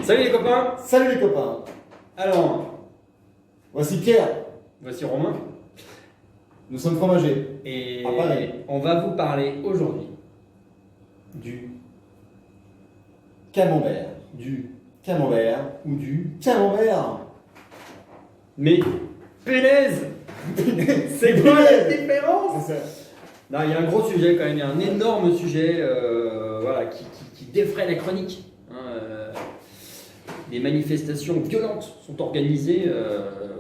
Salut les copains. Salut les copains. Alors, Voici Pierre. voici Romain. Nous sommes fromagers. Et À Paris. on va vous parler aujourd'hui du Camembert. Camembert. ou du. Camembert. Mais punaise. C'est quoi la différence? C'est ça. Non, il y a un gros sujet quand même, il y a un énorme sujet voilà, qui défraie la chronique. Des manifestations violentes sont organisées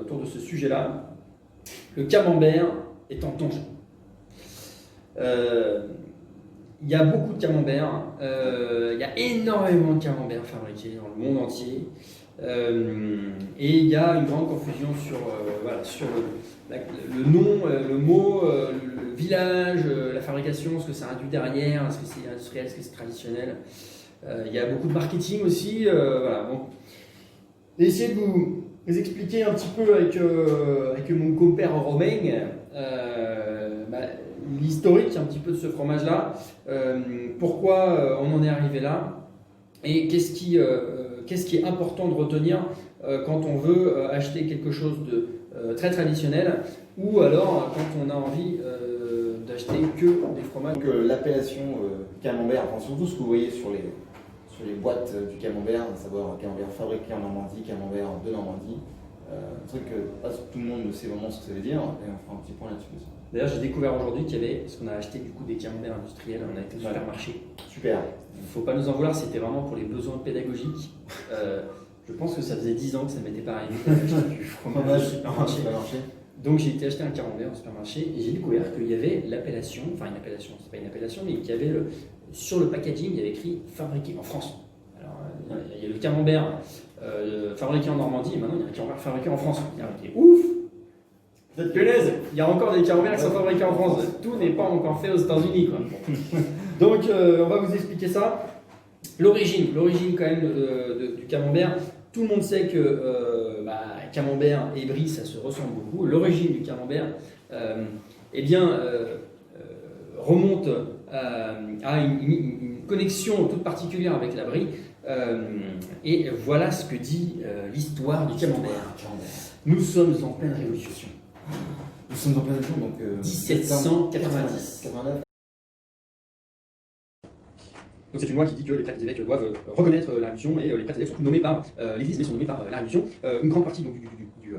autour de ce sujet-là. Le camembert est en danger. Il y a beaucoup de camemberts, il y a énormément de camemberts fabriqués dans le monde entier. Et il y a une grande confusion sur, voilà, sur le nom, le mot, le village, la fabrication, ce que ça induit derrière, est-ce que c'est industriel, est-ce que c'est traditionnel. Il y a beaucoup de marketing aussi. Voilà, bon. J'ai essayé de vous expliquer un petit peu avec mon compère Romain l'historique un petit peu de ce fromage-là, pourquoi on en est arrivé là, et qu'est-ce qui est important de retenir quand on veut acheter quelque chose de très traditionnel, ou alors quand on a envie d'acheter que des fromages. Donc l'appellation camembert, enfin surtout ce que vous voyez sur les boîtes du camembert, à savoir camembert fabriqué en Normandie, camembert de Normandie. Un truc que pas tout le monde ne sait vraiment ce que ça veut dire, et on fera un petit point là-dessus. D'ailleurs, j'ai découvert aujourd'hui qu'il y avait, parce qu'on a acheté du coup des camemberts industriels, on a été au supermarché. Super. Il ne faut pas nous en vouloir, c'était vraiment pour les besoins pédagogiques. Je pense que ça faisait 10 ans que ça ne m'était pas arrivé d'acheter du fromage au supermarché. Donc j'ai été acheter un camembert au supermarché et j'ai découvert qu'il y avait l'appellation, enfin une appellation, c'est pas une appellation, mais qu'il y avait sur le packaging, il y avait écrit fabriqué en France. Alors il y a le camembert fabriqué en Normandie et maintenant il y a un camembert fabriqué en France. Il y a ouf! Punaise, il y a encore des camemberts qui sont fabriqués en France. Tout n'est pas encore fait aux États-Unis, quoi. Donc on va vous expliquer ça. L'origine quand même du camembert. Tout le monde sait que camembert et brie, ça se ressemble beaucoup. L'origine du camembert, remonte à une connexion toute particulière avec la brie. Et voilà ce que dit l'histoire du camembert. Nous sommes en pleine révolution. Nous sommes en plein temps, donc 1790. 89. Donc c'est une loi qui dit que les prêtres et les évêques doivent reconnaître la Révolution, et les prêtres et les évêques sont nommés par l'Église, mais sont nommés par la Révolution. Une grande partie donc, du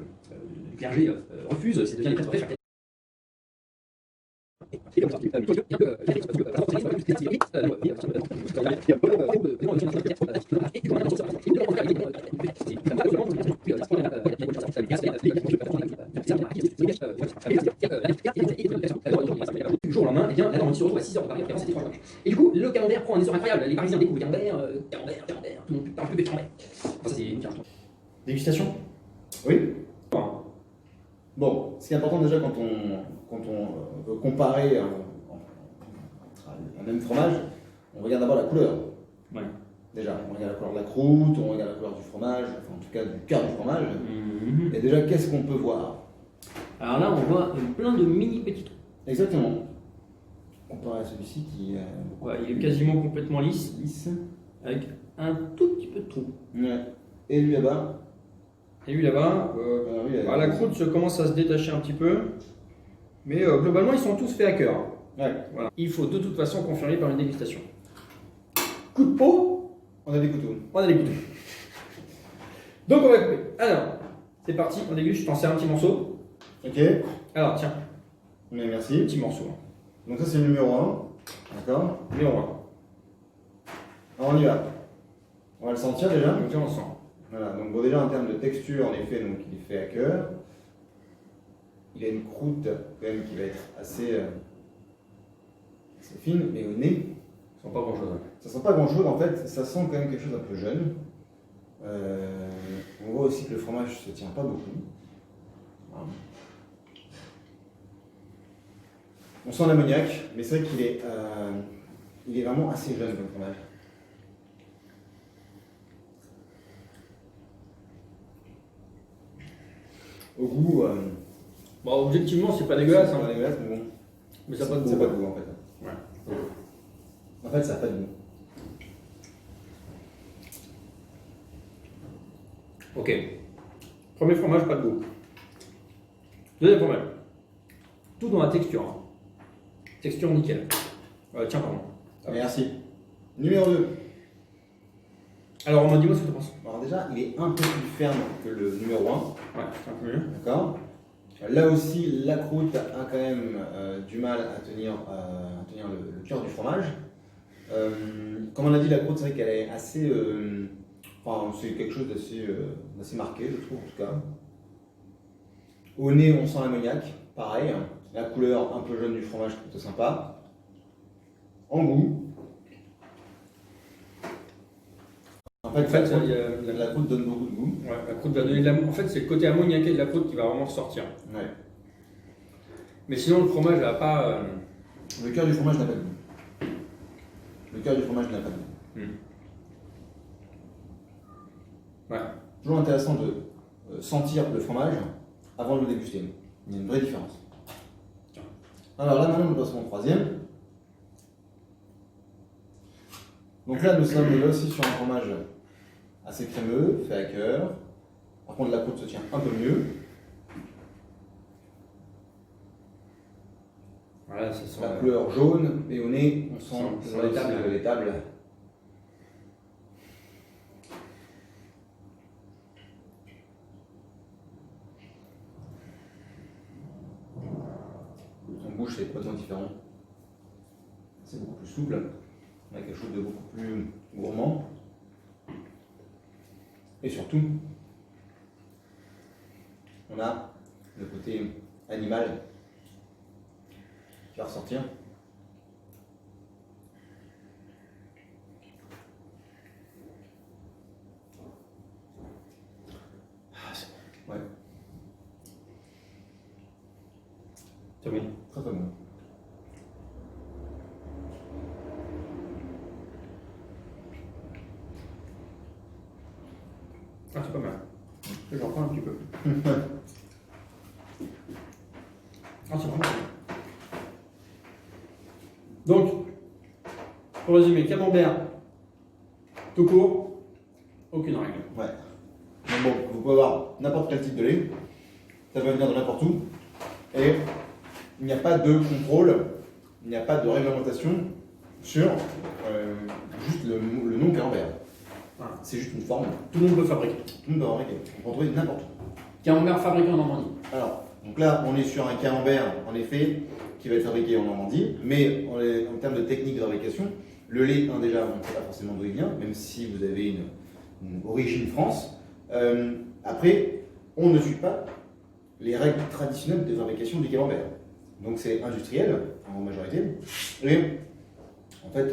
clergé refuse, c'est devient les prêtres réfractaires. Et comme ça, du jour au lendemain, la Normandie se retrouve à 6h de Paris, après c'était 3 matchs. Et du coup, le camembert prend un essor incroyable. Les Parisiens découvrent le camembert, tout le monde parle plus de camembert. Enfin, ça c'est une carte. Dégustation. Oui. Bon, ce qui est important déjà quand on veut comparer un même fromage, on regarde d'abord la couleur. Ouais. Déjà, on regarde la couleur de la croûte, on regarde la couleur du fromage, enfin en tout cas du cœur du fromage. Mm-hmm. Et déjà, qu'est-ce qu'on peut voir? Alors là, on voit plein de mini petits trous. Exactement. Comparé à celui-ci qui Ouais, il est quasiment complètement lisse, avec un tout petit peu de trou. Ouais. Et lui là-bas. Et lui là-bas, la croûte commence à se détacher un petit peu, mais globalement ils sont tous faits à cœur. Ouais. Voilà. Il faut de toute façon confirmer par une dégustation. Coup de peau, On a des couteaux. on a des couteaux. Donc on va couper. Alors, c'est parti, on déguste, je t'en sers un petit morceau. Ok. Alors tiens, Mais merci. petit morceau. Donc ça c'est le numéro 1. D'accord. Mais on va. Alors on y va. On va le sentir déjà. Donc là on sent. Voilà, donc bon, déjà en termes de texture, en effet, donc, il est fait à cœur. Il a une croûte quand même qui va être assez fine, mais au nez, Ça sent pas grand chose. ça sent pas grand chose en fait, ça sent quand même quelque chose d'un peu jeune. On voit aussi que le fromage se tient pas beaucoup. Voilà. On sent l'ammoniac, mais c'est vrai qu'il est vraiment assez jeune comme fromage. Au goût, Bon, objectivement, c'est pas dégueulasse. c'est Hein. pas dégueulasse, mais bon. Mais ça n'a pas de goût. Ça n'a pas de goût en fait. Ouais. En fait, ça n'a pas de goût. Ok. Premier fromage, pas de goût. Deuxième fromage. Tout dans la texture. Hein. Texture nickel. Tiens, pardon. Merci. Numéro 2. Alors, dis-moi ce que tu penses. Alors déjà, il est un peu plus ferme que le numéro 1. Ouais, c'est un peu mieux. D'accord. Là aussi, la croûte a quand même du mal à tenir le cœur du fromage. Comme on a dit, la croûte, c'est vrai qu'elle est assez... enfin, c'est quelque chose d'assez marqué, je trouve, en tout cas. Au nez, on sent l'ammoniac, pareil. La couleur un peu jaune du fromage, plutôt sympa. En goût. En fait, la croûte donne beaucoup de goût. Ouais, la croûte va donner de l'amour. En fait, c'est le côté ammoniaqué de la croûte qui va vraiment ressortir. Ouais. Mais sinon, le fromage n'a pas. Le cœur du fromage n'a pas de goût. Le cœur du fromage n'a pas de goût. Ouais. Toujours intéressant de sentir le fromage avant de le déguster. Il y a une vraie différence. Alors là, maintenant, nous passons au troisième. Donc là, nous sommes là aussi sur un fromage assez crémeux, fait à cœur. Par contre, la croûte se tient un peu mieux. Voilà, ça sent La couleur jaune, et au nez, on sent les tables. En bouche, c'est complètement différent. C'est beaucoup plus souple. On a quelque chose de beaucoup plus gourmand. Et surtout, on a le côté animal qui va ressortir. Ah, c'est bon. Ouais. C'est bon. Très très bon. Ah, c'est pas mal. J'en prends un petit peu. Ah, c'est vraiment bien. Donc, pour résumer, camembert, tout court, aucune règle. Ouais. Mais bon, vous pouvez avoir n'importe quel type de lait, ça peut venir de n'importe où, et il n'y a pas de contrôle, il n'y a pas de réglementation sur juste le nom camembert. Voilà. C'est juste une forme. Tout le monde peut fabriquer. Tout le monde peut en fabriquer. On peut en trouver n'importe où. Camembert fabriqué en Normandie. Alors, donc là, on est sur un camembert, en effet, qui va être fabriqué en Normandie, mais en termes de technique de fabrication, le lait, déjà, on ne sait pas forcément d'où il vient, même si vous avez une origine France. Après, on ne suit pas les règles traditionnelles de fabrication du camembert. Donc c'est industriel, en majorité. Et en fait,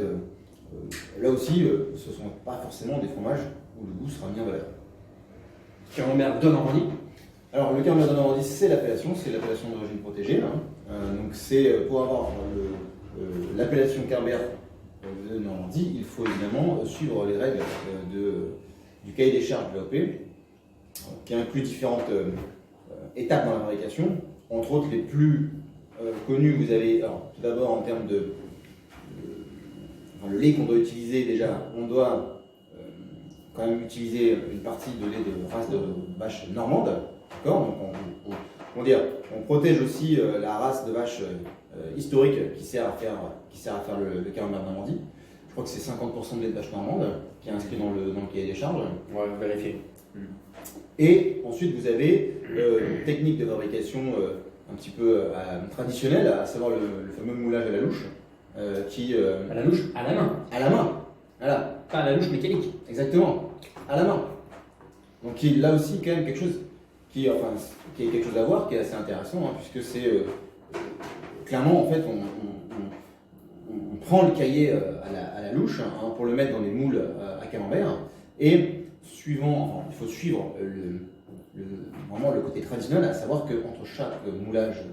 là aussi, ce ne sont pas forcément des fromages où le goût sera mis en valeur. Camembert de Normandie. Alors le camembert de Normandie, c'est l'appellation d'origine protégée. Donc c'est pour avoir l'appellation camembert de Normandie, il faut évidemment suivre les règles du cahier des charges de l'AOP, qui inclut différentes étapes dans la fabrication. Entre autres, les plus connues, vous avez, alors, tout d'abord en termes le lait qu'on doit utiliser, déjà, on doit quand même utiliser une partie de lait de race de vache normande. D'accord. Donc on protège aussi la race de vache historique qui sert à faire le camembert de Normandie. Je crois que c'est 50% de lait de vache normande qui est inscrit dans le cahier des charges. On va vérifier. Et ensuite vous avez une technique de fabrication un petit peu traditionnelle, à savoir le fameux moulage à la louche. À la louche, à la main. À la main. Voilà. Pas à la louche mécanique. Exactement. À la main. Donc là aussi quand même quelque chose qui est quelque chose à voir, qui est assez intéressant, puisque c'est clairement en fait on prend le cahier à la louche pour le mettre dans des moules à camembert, et il faut suivre vraiment le côté traditionnel, à savoir qu'entre chaque moulage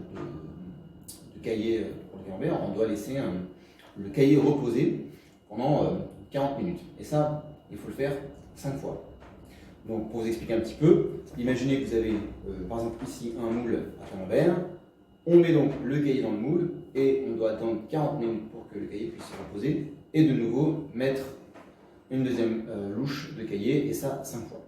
de cahier pour le camembert, on doit laisser le cahier reposer pendant 40 minutes. Et ça, il faut le faire 5 fois. Donc pour vous expliquer un petit peu, imaginez que vous avez par exemple ici un moule à camembert, on met donc le cahier dans le moule et on doit attendre 40 minutes pour que le cahier puisse se reposer, et de nouveau mettre une deuxième louche de cahier, et ça 5 fois.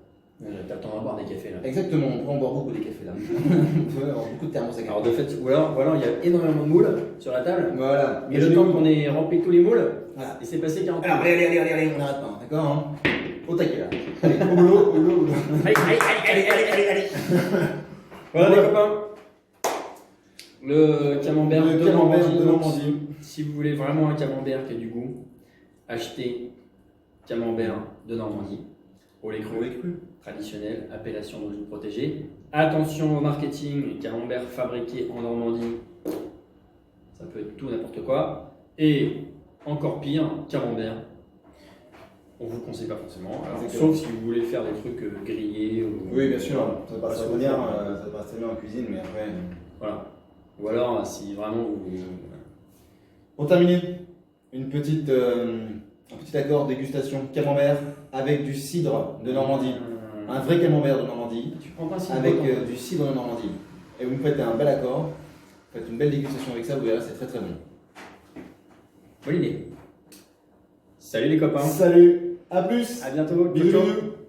T'as le temps à boire des cafés là. Exactement, on peut en boire beaucoup des cafés là. On peut avoir beaucoup de thermos à café. Alors de fait, ou alors il y a énormément de moules sur la table. Voilà. Mais le temps qu'on ait rempli tous les moules, Voilà. il s'est passé 40 Alors, minutes. allez, on n'arrête pas, d'accord hein. Au taquet là. Allez, au boulot, au boulot. Allez. Voilà les copains. Le camembert, Le de camembert Normandie. de Normandie. Si vous voulez vraiment un camembert qui a du goût, achetez camembert de Normandie. Au lait cru. Traditionnel, appellation d'origine protégée. Attention au marketing, camembert fabriqué en Normandie, ça peut être tout n'importe quoi. Et encore pire, camembert, on vous le conseille pas forcément, alors, sauf si vous voulez faire des trucs grillés. Oui, bien sûr, ça passe très bien, en cuisine, mais après. Voilà. Ou alors, si vraiment vous. Pour terminer, un petit accord dégustation camembert avec du cidre de Normandie. Un vrai camembert de Normandie, Tu prends pas un cidre avec dedans. du cidre de Normandie. Et vous me faites un bel accord, vous faites une belle dégustation avec ça, vous verrez, c'est très très bon. Bonne idée. Salut les copains. Salut, à plus, À bientôt. bisous, Ciao, ciao. bisous.